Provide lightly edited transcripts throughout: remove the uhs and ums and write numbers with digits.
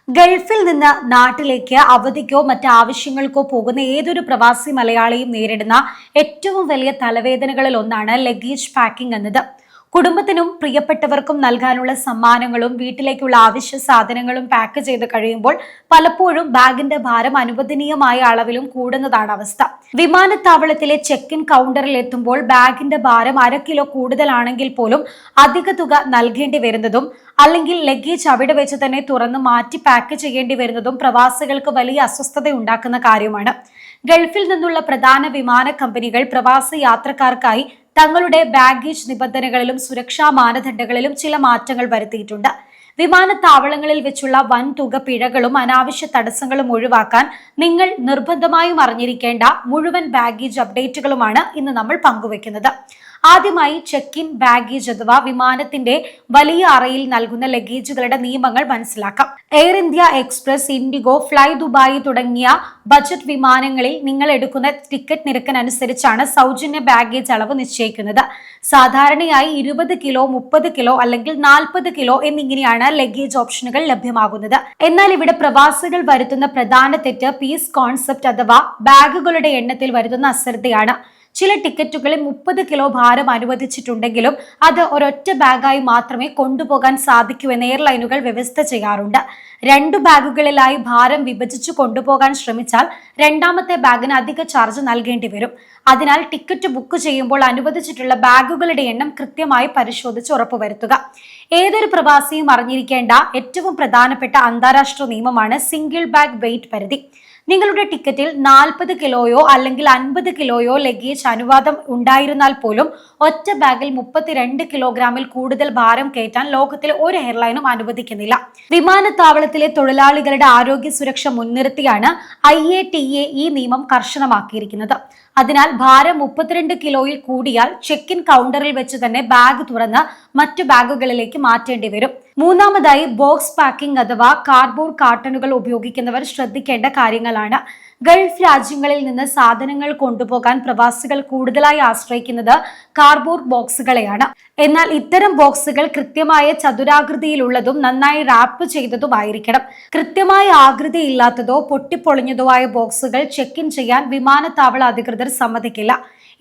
ഗൾഫിൽ നിന്ന് നാട്ടിലേക്ക് അവധിക്കോ മറ്റ് ആവശ്യങ്ങൾക്കോ പോകുന്ന ഏതൊരു പ്രവാസി മലയാളിയും നേരിടുന്ന ഏറ്റവും വലിയ തലവേദനകളിൽ ഒന്നാണ് ലഗേജ് പാക്കിംഗ് എന്നത്. കുടുംബത്തിനും പ്രിയപ്പെട്ടവർക്കും നൽകാനുള്ള സമ്മാനങ്ങളും വീട്ടിലേക്കുള്ള ആവശ്യ സാധനങ്ങളും പാക്ക് ചെയ്ത് കഴിയുമ്പോൾ പലപ്പോഴും ബാഗിന്റെ ഭാരം അനുവദനീയമായ അളവിലും കൂടുന്നതാണ് അവസ്ഥ. വിമാനത്താവളത്തിലെ ചെക്ക് ഇൻ കൗണ്ടറിൽ എത്തുമ്പോൾ ബാഗിന്റെ ഭാരം 1/2 കിലോ കൂടുതലാണെങ്കിൽ പോലും അധിക തുക നൽകേണ്ടി വരുന്നതും അല്ലെങ്കിൽ ലഗേജ് അവിടെ വെച്ച് തന്നെ തുറന്ന് മാറ്റി പാക്ക് ചെയ്യേണ്ടി വരുന്നതും പ്രവാസികൾക്ക് വലിയ അസ്വസ്ഥത ഉണ്ടാക്കുന്ന കാര്യമാണ്. ഗൾഫിൽ നിന്നുള്ള പ്രധാന വിമാന കമ്പനികൾ പ്രവാസി യാത്രക്കാർക്കായി തങ്ങളുടെ ബാഗേജ് നിബന്ധനകളിലും സുരക്ഷാ മാനദണ്ഡങ്ങളിലും ചില മാറ്റങ്ങൾ വരുത്തിയിട്ടുണ്ട്. വിമാനത്താവളങ്ങളിൽ വെച്ചുള്ള വൻ തുക പിഴകളും അനാവശ്യ തടസ്സങ്ങളും ഒഴിവാക്കാൻ നിങ്ങൾ നിർബന്ധമായും അറിഞ്ഞിരിക്കേണ്ട മുഴുവൻ ബാഗേജ് അപ്ഡേറ്റുകളുമാണ് ഇന്ന് നമ്മൾ പങ്കുവെക്കുന്നത്. ആദ്യമായി ചെക്ക് ഇൻ ബാഗേജ് അഥവാ വിമാനത്തിന്റെ വലിയ അറയിൽ നൽകുന്ന ലഗേജുകളുടെ നിയമങ്ങൾ മനസ്സിലാക്കാം. Air India express, IndiGo, fly Dubai തുടങ്ങിയ ബജറ്റ് വിമാനങ്ങളിൽ നിങ്ങൾ എടുക്കുന്ന ടിക്കറ്റ് നിരക്കിനനുസരിച്ചാണ് സൗജന്യ ബാഗേജ് അളവ് നിശ്ചയിക്കുന്നത്. സാധാരണയായി 20 കിലോ, 30 കിലോ അല്ലെങ്കിൽ 40 കിലോ എന്നിങ്ങനെയാണ് ലഗേജ് ഓപ്ഷനുകൾ ലഭ്യമാകുന്നത്. എന്നാൽ ഇവിടെ പ്രവാസികൾ വരുത്തുന്ന പ്രധാന തെറ്റ് പീസ് കോൺസെപ്റ്റ് അഥവാ ബാഗുകളുടെ എണ്ണത്തിൽ വരുത്തുന്ന അശ്രദ്ധയാണ്. ചില ടിക്കറ്റുകളിൽ 30 കിലോ ഭാരം അനുവദിച്ചിട്ടുണ്ടെങ്കിലും അത് ഒരൊറ്റ ബാഗായി മാത്രമേ കൊണ്ടുപോകാൻ സാധിക്കൂ എന്ന് എയർലൈനുകൾ വ്യവസ്ഥ ചെയ്യാറുണ്ട്. 2 ബാഗുകളിലായി ഭാരം വിഭജിച്ചു കൊണ്ടുപോകാൻ ശ്രമിച്ചാൽ രണ്ടാമത്തെ ബാഗിന് അധിക ചാർജ് നൽകേണ്ടി വരും. അതിനാൽ ടിക്കറ്റ് ബുക്ക് ചെയ്യുമ്പോൾ അനുവദിച്ചിട്ടുള്ള ബാഗുകളുടെ എണ്ണം കൃത്യമായി പരിശോധിച്ച് ഉറപ്പുവരുത്തുക. ഏതൊരു പ്രവാസിയും അറിഞ്ഞിരിക്കേണ്ട ഏറ്റവും പ്രധാനപ്പെട്ട അന്താരാഷ്ട്ര നിയമമാണ് സിംഗിൾ ബാഗ് വെയിറ്റ് പരിധി. നിങ്ങളുടെ ടിക്കറ്റിൽ 40 കിലോയോ അല്ലെങ്കിൽ 50 കിലോയോ ലഗേജ് അനുവാദം ഉണ്ടായിരുന്നാൽ പോലും ഒറ്റ ബാഗിൽ 32 കിലോഗ്രാമിൽ കൂടുതൽ ഭാരം കയറ്റാൻ ലോകത്തിലെ ഒരു എയർലൈനും അനുവദിക്കുന്നില്ല. വിമാനത്താവളത്തിലെ തൊഴിലാളികളുടെ ആരോഗ്യ സുരക്ഷ മുൻനിർത്തിയാണ് IATA ഈ നിയമം കർശനമാക്കിയിരിക്കുന്നത്. അതിനാൽ ഭാരം 32 കിലോയിൽ കൂടിയാൽ ചെക്ക് ഇൻ കൗണ്ടറിൽ വെച്ച് തന്നെ ബാഗ് തുറന്ന് മറ്റു ബാഗുകളിലേക്ക് മാറ്റേണ്ടി വരും. മൂന്നാമതായി ബോക്സ് പാക്കിംഗ് അഥവാ കാർഡ്ബോർഡ് കാർട്ടണുകൾ ഉപയോഗിക്കുന്നവർ ശ്രദ്ധിക്കേണ്ട കാര്യങ്ങളാണ്. ഗൾഫ് രാജ്യങ്ങളിൽ നിന്ന് സാധനങ്ങൾ കൊണ്ടുപോകാൻ പ്രവാസികൾ കൂടുതലായി ആശ്രയിക്കുന്നത് കാർഡ്ബോർഡ് ബോക്സുകളെയാണ്. എന്നാൽ ഇത്തരം ബോക്സുകൾ കൃത്യമായ ചതുരാകൃതിയിലുള്ളതും നന്നായി റാപ്പ് ചെയ്തതുമായിരിക്കണം. കൃത്യമായ ആകൃതി ഇല്ലാത്തതോ പൊട്ടിപ്പൊളിഞ്ഞതോ ആയ ബോക്സുകൾ ചെക്ക് ഇൻ ചെയ്യാൻ വിമാനത്താവള അധികൃതർ സമ്മതിക്കില്ല.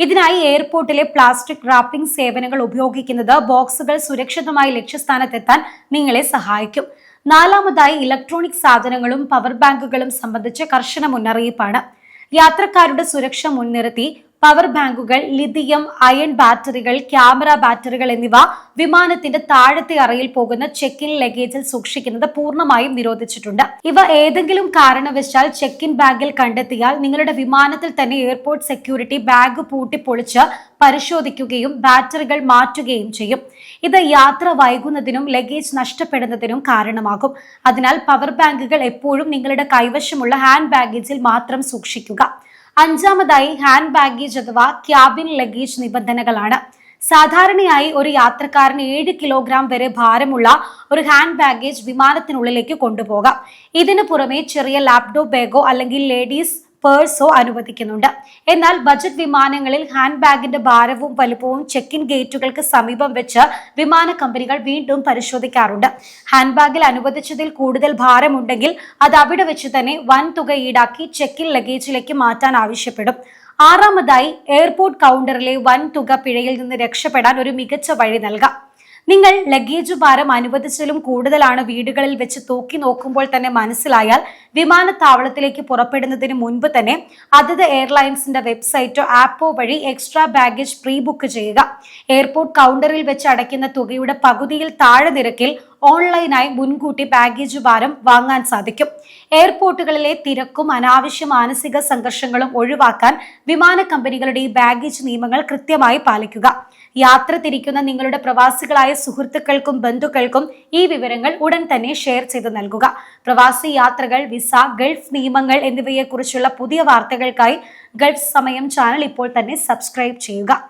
ഇതിനായി എയർപോർട്ടിലെ പ്ലാസ്റ്റിക് റാപ്പിംഗ് സേവനങ്ങൾ ഉപയോഗിക്കുന്നത് ബോക്സുകൾ സുരക്ഷിതമായി ലക്ഷ്യസ്ഥാനത്തെത്താൻ നിങ്ങളെ സഹായിക്കും. നാലാമതായി ഇലക്ട്രോണിക് സാധനങ്ങളും പവർ ബാങ്കുകളും സംബന്ധിച്ച് കർശന മുന്നറിയിപ്പാണ്. യാത്രക്കാരുടെ സുരക്ഷ മുൻനിർത്തി പവർ ബാങ്കുകൾ, ലിഥിയം അയൺ ബാറ്ററികൾ, ക്യാമറ ബാറ്ററികൾ എന്നിവ വിമാനത്തിന്റെ താഴത്തെ അറയിൽ പോകുന്ന ചെക്ക് ഇൻ ലഗേജിൽ സൂക്ഷിക്കുന്നത് പൂർണ്ണമായും നിരോധിച്ചിട്ടുണ്ട്. ഇവ ഏതെങ്കിലും കാരണവശാൽ ചെക്ക് ഇൻ ബാഗിൽ കണ്ടെത്തിയാൽ നിങ്ങളുടെ വിമാനത്തിൽ തന്നെ എയർപോർട്ട് സെക്യൂരിറ്റി ബാഗ് പൂട്ടി പൊളിച്ച് പരിശോധിക്കുകയും ബാറ്ററികൾ മാറ്റുകയും ചെയ്യും. ഇത് യാത്ര വൈകുന്നതിനും ലഗേജ് നഷ്ടപ്പെടുന്നതിനും കാരണമാകും. അതിനാൽ പവർ ബാങ്കുകൾ എപ്പോഴും നിങ്ങളുടെ കൈവശമുള്ള ഹാൻഡ് ബാഗേജിൽ മാത്രം സൂക്ഷിക്കുക. അഞ്ചാമതായി ഹാൻഡ് ബാഗേജ് അഥവാ ക്യാബിൻ ലഗേജ് നിബന്ധനകളാണ്. സാധാരണയായി ഒരു യാത്രക്കാരന് 7 കിലോഗ്രാം വരെ ഭാരമുള്ള ഒരു ഹാൻഡ് ബാഗേജ് വിമാനത്തിനുള്ളിലേക്ക് കൊണ്ടുപോകാം. ഇതിനു പുറമെ ചെറിയ ലാപ്ടോപ്പ് ബാഗോ അല്ലെങ്കിൽ ലേഡീസ് പേഴ്സോ അനുവദിക്കുന്നുണ്ട്. എന്നാൽ ബജറ്റ് വിമാനങ്ങളിൽ ഹാൻഡ് ബാഗിന്റെ ഭാരവും വലുപ്പവും ചെക്ക് ഇൻ ഗേറ്റുകൾക്ക് സമീപം വെച്ച് വിമാന കമ്പനികൾ വീണ്ടും പരിശോധിക്കാറുണ്ട്. ഹാൻഡ് ബാഗിൽ അനുവദിച്ചതിൽ കൂടുതൽ ഭാരമുണ്ടെങ്കിൽ അത് അവിടെ വെച്ച് തന്നെ വൻ തുക ഈടാക്കി ചെക്ക് ഇൻ ലഗേജിലേക്ക് മാറ്റാൻ ആവശ്യപ്പെടും. ആറാമതായി എയർപോർട്ട് കൗണ്ടറിലെ വൻ തുക പിഴയിൽ നിന്ന് രക്ഷപ്പെടാൻ ഒരു മികച്ച വഴി നൽകാം. നിങ്ങൾ ലഗേജ് ഭാരം അനുവദിച്ചാലും കൂടുതലാണ് വീടുകളിൽ വെച്ച് തൂക്കി നോക്കുമ്പോൾ തന്നെ മനസ്സിലായാൽ വിമാനത്താവളത്തിലേക്ക് പുറപ്പെടുന്നതിന് മുൻപ് തന്നെ അതത് എയർലൈൻസിന്റെ വെബ്സൈറ്റോ ആപ്പോ വഴി എക്സ്ട്രാ ബാഗേജ് പ്രീ ബുക്ക് ചെയ്യുക. എയർപോർട്ട് കൗണ്ടറിൽ വെച്ച് അടയ്ക്കുന്ന തുകയുടെ പകുതിയിൽ താഴെ നിരക്കിൽ ഓൺലൈനായി മുൻകൂട്ടി ബാഗേജ് ഭാരം വാങ്ങാൻ സാധിക്കും. എയർപോർട്ടുകളിലെ തിരക്കും അനാവശ്യ മാനസിക സംഘർഷങ്ങളും ഒഴിവാക്കാൻ വിമാന കമ്പനികളുടെ ഈ ബാഗേജ് നിയമങ്ങൾ കൃത്യമായി പാലിക്കുക. യാത്ര തിരിക്കുന്ന നിങ്ങളുടെ പ്രവാസികളായ സുഹൃത്തുക്കൾക്കും ബന്ധുക്കൾക്കും ഈ വിവരങ്ങൾ ഉടൻ തന്നെ ഷെയർ ചെയ്ത് നൽകുക. പ്രവാസി യാത്രകൾ, വിസ, ഗൾഫ് നിയമങ്ങൾ എന്നിവയെക്കുറിച്ചുള്ള പുതിയ വാർത്തകൾക്കായി ഗൾഫ് സമയം ചാനൽ ഇപ്പോൾ തന്നെ സബ്സ്ക്രൈബ് ചെയ്യുക.